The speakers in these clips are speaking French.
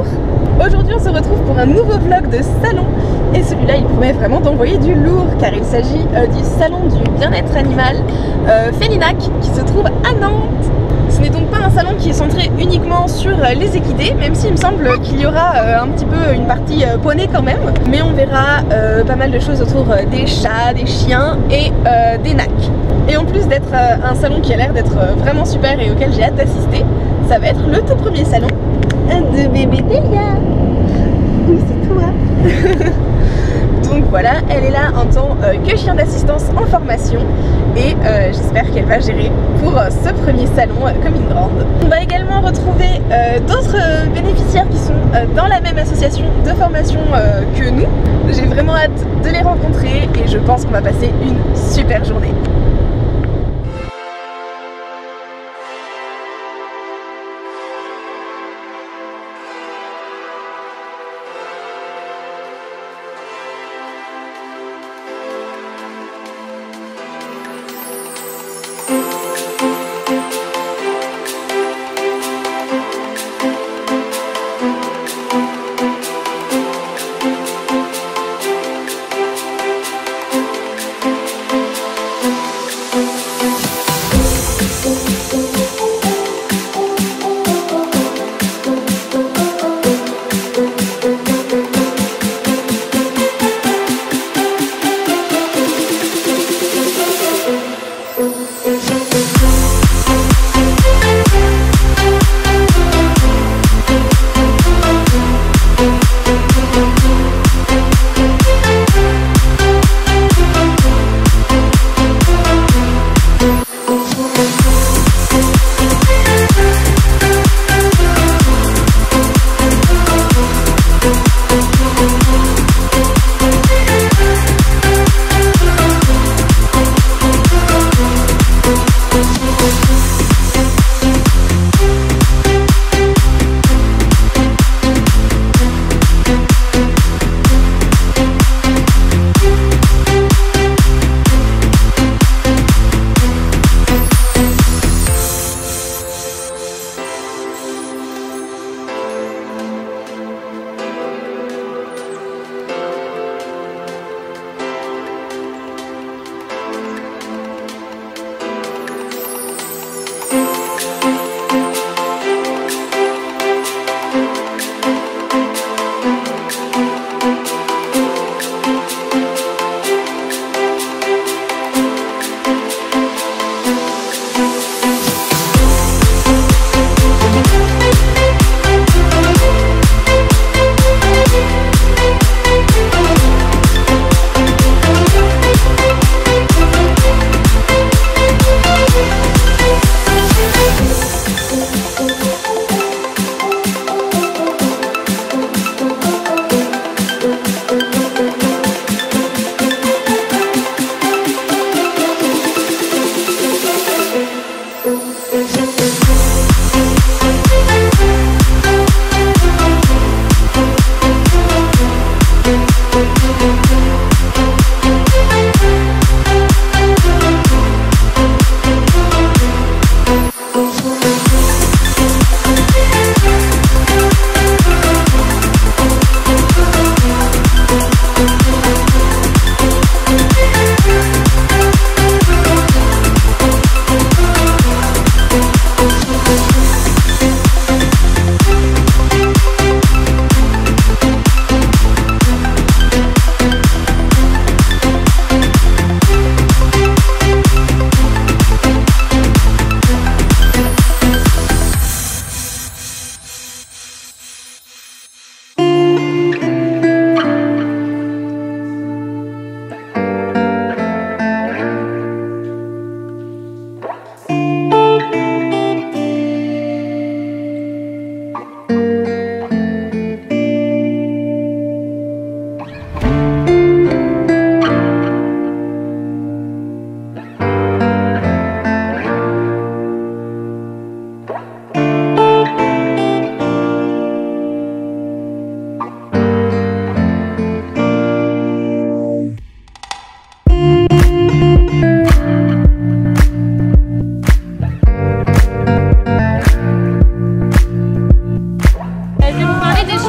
bonjour. Aujourd'hui on se retrouve pour un nouveau vlog de salon et celui-là il promet vraiment d'envoyer du lourd car il s'agit du salon du bien-être animal Félinac qui se trouve à Nantes. Ce n'est donc pas un salon qui est centré uniquement sur les équidés, même s'il me semble qu'il y aura un petit peu une partie poney quand même. Mais on verra pas mal de choses autour des chats, des chiens et des nacs. Et en plus d'être un salon qui a l'air d'être vraiment super et auquel j'ai hâte d'assister, ça va être le tout premier salon de bébé Delia. Oui, c'est toi. Donc voilà, elle est là en tant que chien d'assistance en formation et j'espère qu'elle va gérer pour ce premier salon comme une grande. On va également retrouver d'autres bénéficiaires qui sont dans la même association de formation que nous. J'ai vraiment hâte de les rencontrer et je pense qu'on va passer une super journée.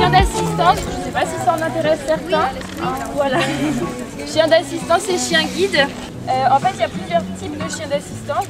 chien d'assistance, je ne sais pas si ça en intéresse certains. Voilà. Chien d'assistance et chien guide. En fait, il y a plusieurs types de chiens d'assistance.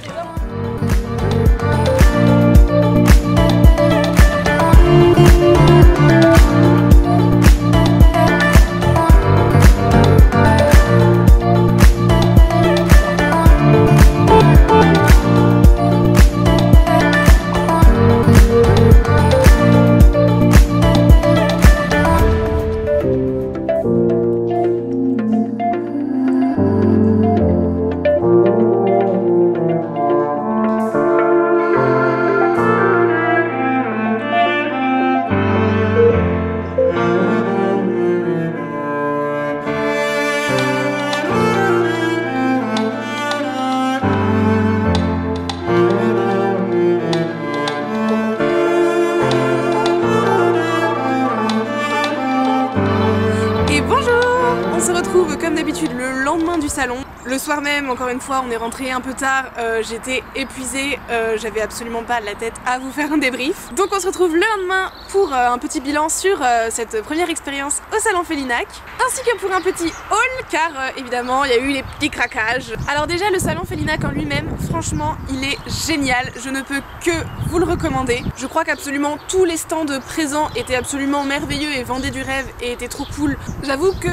Comme d'habitude le lendemain du salon. Le soir même, encore une fois, on est rentré un peu tard, j'étais épuisée, j'avais absolument pas la tête à vous faire un débrief. Donc on se retrouve le lendemain pour un petit bilan sur cette première expérience au salon Felinac, ainsi que pour un petit haul, car évidemment il y a eu les petits craquages. Alors déjà le salon Felinac en lui-même, franchement il est génial, je ne peux que vous le recommander. Je crois qu'absolument tous les stands présents étaient absolument merveilleux et vendaient du rêve et étaient trop cool. J'avoue que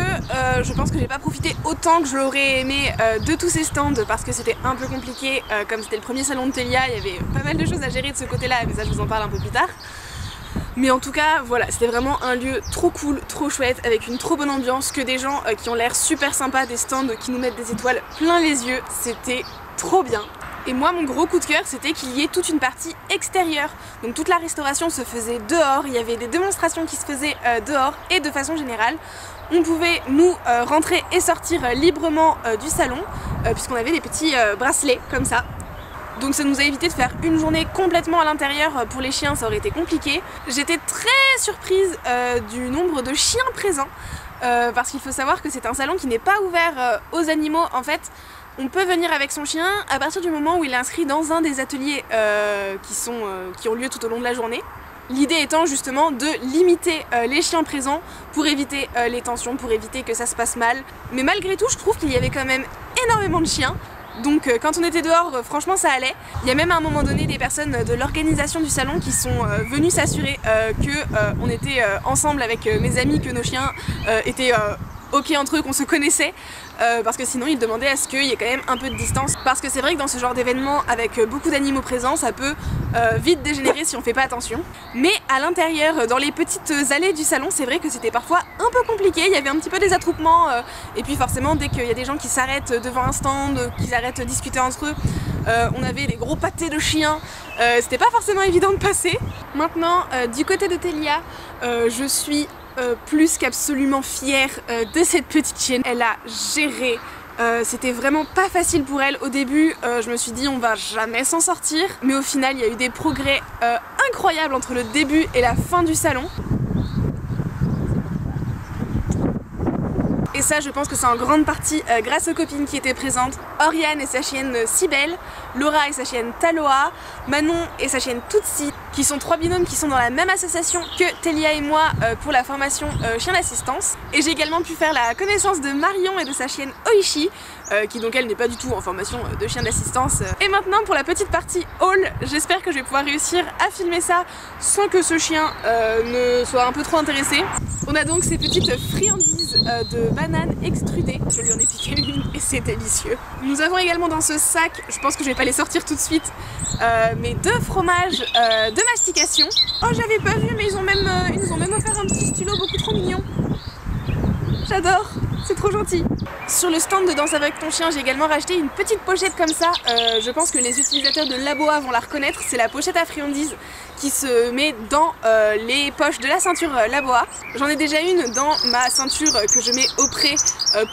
je pense que j'ai pas profité autant que je l'aurais aimé de tous ces stands parce que c'était un peu compliqué, comme c'était le premier salon de Telia, il y avait pas mal de choses à gérer de ce côté-là, mais ça je vous en parle un peu plus tard. Mais en tout cas, voilà, c'était vraiment un lieu trop cool, trop chouette, avec une trop bonne ambiance, que des gens qui ont l'air super sympas, des stands qui nous mettent des étoiles plein les yeux, c'était trop bien. Et moi mon gros coup de cœur c'était qu'il y ait toute une partie extérieure, donc toute la restauration se faisait dehors, il y avait des démonstrations qui se faisaient dehors et de façon générale on pouvait nous rentrer et sortir librement du salon puisqu'on avait des petits bracelets comme ça. Donc ça nous a évité de faire une journée complètement à l'intérieur, pour les chiens ça aurait été compliqué. J'étais très surprise du nombre de chiens présents parce qu'il faut savoir que c'est un salon qui n'est pas ouvert aux animaux. En fait on peut venir avec son chien à partir du moment où il est inscrit dans un des ateliers qui ont lieu tout au long de la journée. L'idée étant justement de limiter les chiens présents pour éviter les tensions, pour éviter que ça se passe mal. Mais malgré tout, je trouve qu'il y avait quand même énormément de chiens. Donc quand on était dehors, franchement ça allait. Il y a même à un moment donné des personnes de l'organisation du salon qui sont venues s'assurer qu'on était ensemble avec mes amis, que nos chiens étaient ok entre eux, qu'on se connaissait. Parce que sinon ils demandaient à ce qu'il y ait quand même un peu de distance, parce que c'est vrai que dans ce genre d'événement avec beaucoup d'animaux présents ça peut vite dégénérer si on fait pas attention. Mais à l'intérieur, dans les petites allées du salon, c'est vrai que c'était parfois un peu compliqué, il y avait un petit peu des attroupements et puis forcément dès qu'il y a des gens qui s'arrêtent devant un stand, qui s'arrêtent discuter entre eux, on avait des gros pâtés de chiens, c'était pas forcément évident de passer. Maintenant du côté de Telia, je suis plus qu'absolument fière de cette petite chienne. Elle a géré, c'était vraiment pas facile pour elle au début, je me suis dit on va jamais s'en sortir, mais au final il y a eu des progrès incroyables entre le début et la fin du salon. Et ça je pense que c'est en grande partie grâce aux copines qui étaient présentes. Oriane et sa chienne Cybelle, Laura et sa chienne Taloa, Manon et sa chienne Tootsie, qui sont trois binômes qui sont dans la même association que Telia et moi pour la formation chien d'assistance. Et j'ai également pu faire la connaissance de Marion et de sa chienne Oishi, qui donc elle n'est pas du tout en formation de chien d'assistance. Et maintenant pour la petite partie haul, j'espère que je vais pouvoir réussir à filmer ça sans que ce chien ne soit un peu trop intéressé. On a donc ces petites friandises de bananes extrudées, je lui en ai piqué une et c'est délicieux. Nous avons également dans ce sac, je pense que je vais pas les sortir tout de suite, mais deux fromages de mastication. Oh j'avais pas vu mais ils nous ont même offert un petit stylo beaucoup trop mignon. J'adore, c'est trop gentil. Sur le stand de Danse avec ton chien, j'ai également racheté une petite pochette comme ça. Je pense que les utilisateurs de Laboa vont la reconnaître. C'est la pochette à friandises qui se met dans les poches de la ceinture Laboa. J'en ai déjà une dans ma ceinture que je mets au pré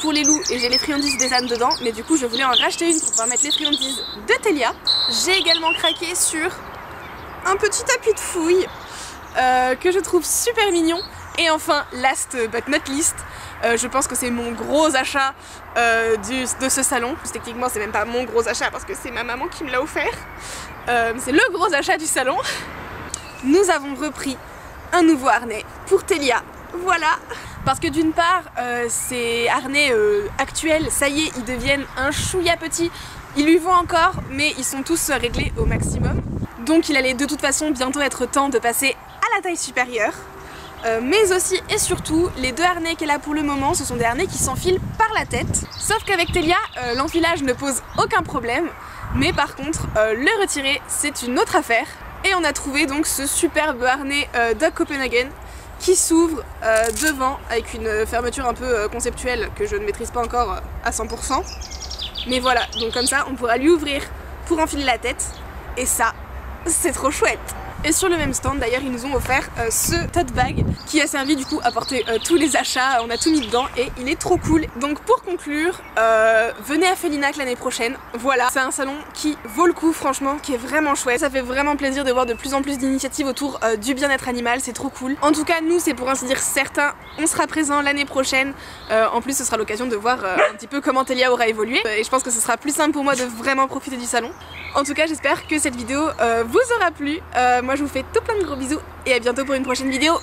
pour les loups et j'ai les friandises des ânes dedans. Mais du coup, je voulais en racheter une pour pouvoir mettre les friandises de Telia. J'ai également craqué sur un petit tapis de fouille que je trouve super mignon. Et enfin, last but not least, je pense que c'est mon gros achat de ce salon. Techniquement, c'est même pas mon gros achat parce que c'est ma maman qui me l'a offert. C'est le gros achat du salon. Nous avons repris un nouveau harnais pour Télia. Voilà. Parce que d'une part, ces harnais actuels, ça y est, ils deviennent un chouïa petit. Ils lui vont encore, mais ils sont tous réglés au maximum. Donc il allait de toute façon bientôt être temps de passer à la taille supérieure. Mais aussi et surtout, les deux harnais qu'elle a pour le moment, ce sont des harnais qui s'enfilent par la tête. Sauf qu'avec Télia, l'enfilage ne pose aucun problème. Mais par contre, le retirer, c'est une autre affaire. Et on a trouvé donc ce superbe harnais Dog Copenhagen qui s'ouvre devant avec une fermeture un peu conceptuelle que je ne maîtrise pas encore à 100%. Mais voilà, donc comme ça on pourra lui ouvrir pour enfiler la tête et ça, c'est trop chouette. Et sur le même stand d'ailleurs ils nous ont offert ce tote bag qui a servi du coup à porter tous les achats, on a tout mis dedans et il est trop cool. Donc pour conclure, venez à Felinac l'année prochaine, voilà, c'est un salon qui vaut le coup franchement, qui est vraiment chouette. Ça fait vraiment plaisir de voir de plus en plus d'initiatives autour du bien-être animal, c'est trop cool. En tout cas nous c'est pour ainsi dire certain, on sera présent l'année prochaine, en plus ce sera l'occasion de voir un petit peu comment Télia aura évolué et je pense que ce sera plus simple pour moi de vraiment profiter du salon. En tout cas j'espère que cette vidéo vous aura plu, moi je vous fais tout plein de gros bisous et à bientôt pour une prochaine vidéo.